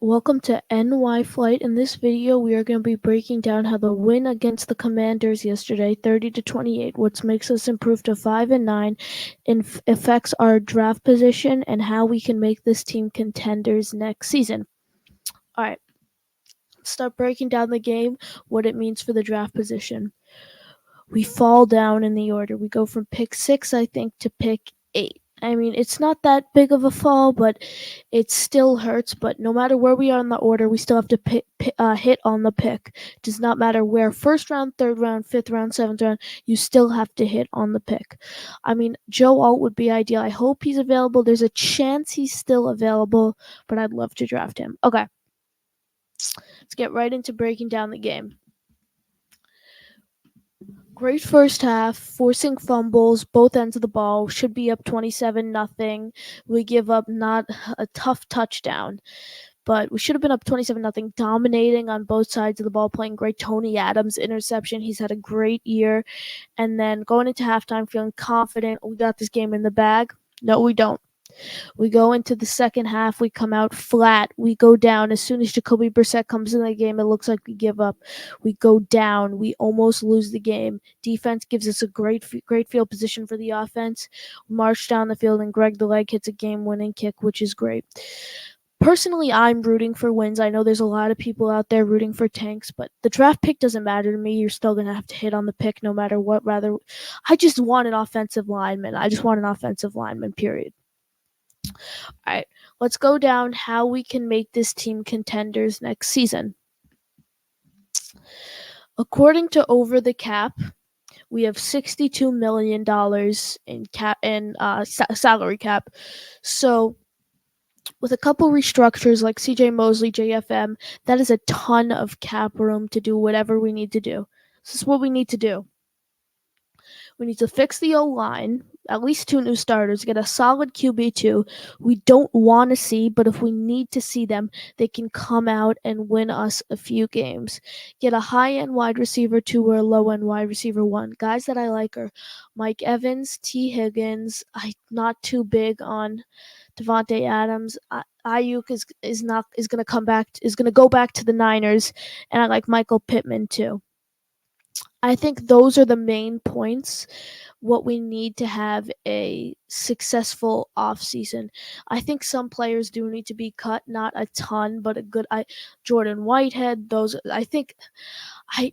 Welcome to NY Flight. In this video, we are going to be breaking down how the win against the Commanders yesterday, 30-28, which makes us improve to 5-9, affects our draft position and how we can make this team contenders next season. All right, let's start breaking down the game, what it means for the draft position. We fall down in the order. We go from pick 6, I think, to pick 8. I mean, it's not that big of a fall, but it still hurts. But no matter where we are in the order, we still have to hit on the pick. It does not matter where, first round, third round, fifth round, seventh round, you still have to hit on the pick. I mean, Joe Alt would be ideal. I hope he's available. There's a chance he's still available, but I'd love to draft him. Okay, let's get right into breaking down the game. Great first half, forcing fumbles, both ends of the ball, should be up 27-0. We give up not a tough touchdown, but we should have been up 27-0, dominating on both sides of the ball, playing great. Tony Adams interception. He's had a great year. And then going into halftime feeling confident. We got this game in the bag. No, we don't. We go into the second half. We come out flat. We go down. As soon as Jacoby Brissett comes in the game, it looks like we give up. We go down. We almost lose the game. Defense gives us a great field position for the offense. March down the field, and Greg the Leg hits a game-winning kick, which is great. Personally, I'm rooting for wins. I know there's a lot of people out there rooting for tanks, but the draft pick doesn't matter to me. You're still going to have to hit on the pick no matter what. Rather, I just want an offensive lineman. Period. All right, let's go down how we can make this team contenders next season. According to Over the Cap, we have $62 million in salary cap. So with a couple restructures like CJ Mosley, JFM, that is a ton of cap room to do whatever we need to do. This is what we need to do. We need to fix the O-line, at least 2 new starters, get a solid QB2. We don't want to see, but if we need to see them, they can come out and win us a few games. Get a high-end wide receiver 2 or a low-end wide receiver 1. Guys that I like are Mike Evans, T. Higgins. I'm not too big on Devontae Adams. Ayuk is going to go back to the Niners, and I like Michael Pittman too. I think those are the main points, what we need to have a successful offseason. I think some players do need to be cut, not a ton, but a good Jordan Whitehead, those I think I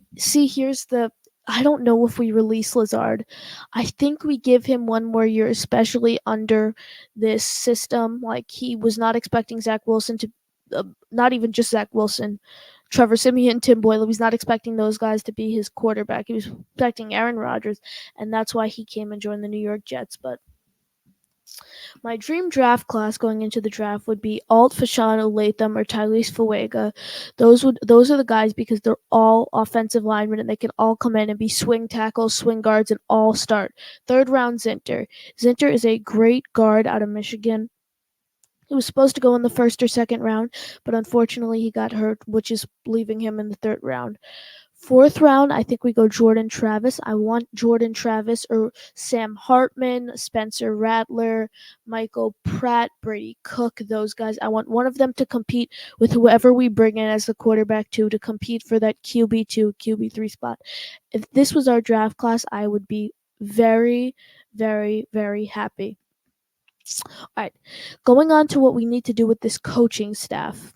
don't know if we release Lazard. I think we give him one more year, especially under this system. Like, he was not expecting Zach Wilson to not even just Zach Wilson, Trevor Siemian, Tim Boyle. He's not expecting those guys to be his quarterback. He was expecting Aaron Rodgers, and that's why he came and joined the New York Jets. But my dream draft class going into the draft would be Alt, Fashanu, Latham, or Tyrese Fuega. Those are the guys because they're all offensive linemen and they can all come in and be swing tackles, swing guards, and all start. Third round, Zinter. Zinter is a great guard out of Michigan. He was supposed to go in the first or second round, but unfortunately he got hurt, which is leaving him in the third round. Fourth round, I think we go Jordan Travis. I want Jordan Travis or Sam Hartman, Spencer Rattler, Michael Pratt, Brady Cook, those guys. I want one of them to compete with whoever we bring in as the quarterback to compete for that QB2, QB3 spot. If this was our draft class, I would be very, very, very happy. All right, going on to what we need to do with this coaching staff.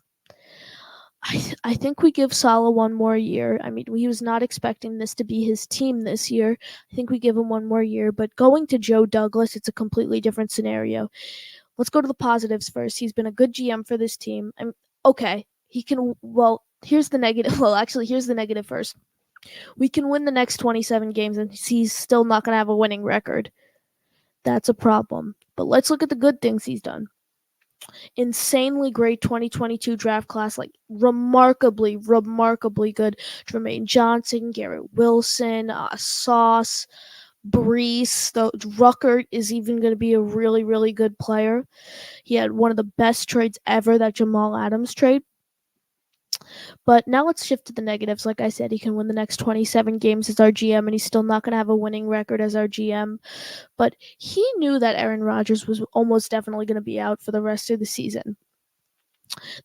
I think we give Saleh one more year. I mean, he was not expecting this to be his team this year. I think we give him one more year. But going to Joe Douglas, it's a completely different scenario. Let's go to the positives first. He's been a good GM for this team. Okay, he can. Well, here's the negative. Well, actually, here's the negative first. We can win the next 27 games, and he's still not going to have a winning record. That's a problem. But let's look at the good things he's done. Insanely great 2022 draft class, like remarkably good. Jermaine Johnson, Garrett Wilson, Sauce, Brees. Rucker is even going to be a really, really good player. He had one of the best trades ever, that Jamal Adams trade. But now let's shift to the negatives. Like I said, he can win the next 27 games as our GM, and he's still not going to have a winning record as our GM. But he knew that Aaron Rodgers was almost definitely going to be out for the rest of the season.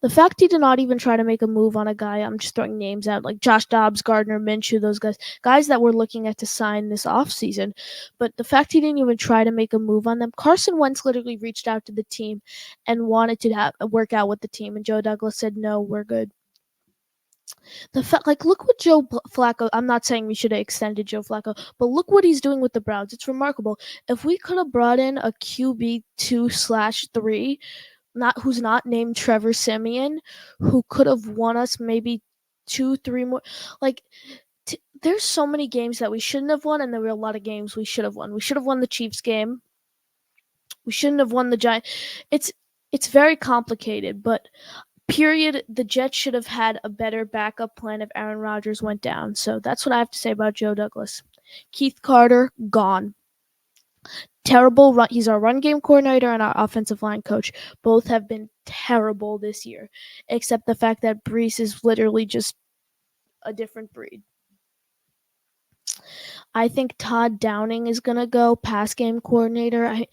The fact he did not even try to make a move on a guy, I'm just throwing names out, like Josh Dobbs, Gardner Minshew, those guys that we're looking at to sign this offseason. But the fact he didn't even try to make a move on them, Carson Wentz literally reached out to the team and wanted to work out with the team, and Joe Douglas said, no, we're good. Look what Joe Flacco. I'm not saying we should have extended Joe Flacco, but look what he's doing with the Browns. It's remarkable. If we could have brought in a QB 2/3, who's not named Trevor Siemian, who could have won us maybe 2, 3 more. Like, there's so many games that we shouldn't have won, and there were a lot of games we should have won. We should have won the Chiefs game. We shouldn't have won the Giants. It's very complicated, but period, the Jets should have had a better backup plan if Aaron Rodgers went down. So that's what I have to say about Joe Douglas. Keith Carter, gone. Terrible run. He's our run game coordinator and our offensive line coach. Both have been terrible this year, except the fact that Brees is literally just a different breed. I think Todd Downing is going to go pass game coordinator.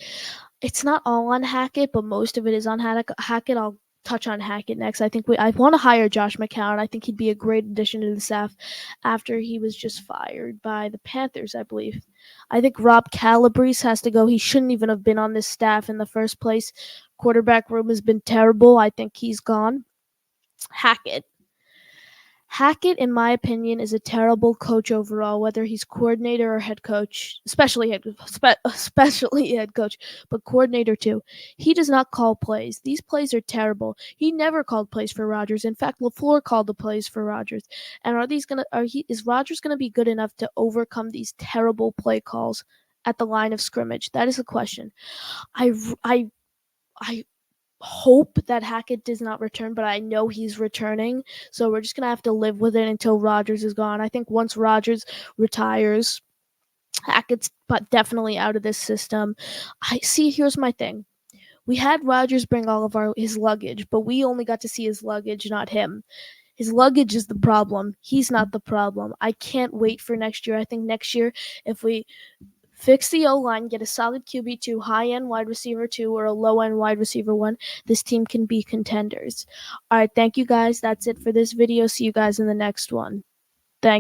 It's not all on Hackett, but most of it is on Hackett. I'll touch on Hackett next. I want to hire Josh McCown. I think he'd be a great addition to the staff after he was just fired by the Panthers, I believe. I think Rob Calabrese has to go. He shouldn't even have been on this staff in the first place. Quarterback room has been terrible. I think he's gone. Hackett, in my opinion, is a terrible coach overall, whether he's coordinator or head coach, especially head coach, but coordinator too. He does not call plays. These plays are terrible. He never called plays for Rodgers. In fact, LaFleur called the plays for Rodgers. And is Rodgers gonna be good enough to overcome these terrible play calls at the line of scrimmage? That is the question. I hope that Hackett does not return, but I know he's returning. So we're just going to have to live with it until Rodgers is gone. I think once Rodgers retires, Hackett's definitely out of this system. Here's my thing. We had Rodgers bring all of his luggage, but we only got to see his luggage, not him. His luggage is the problem. He's not the problem. I can't wait for next year. I think next year, if we fix the O-line, get a solid QB2, high-end wide receiver 2, or a low-end wide receiver 1, this team can be contenders. All right, thank you guys. That's it for this video. See you guys in the next one.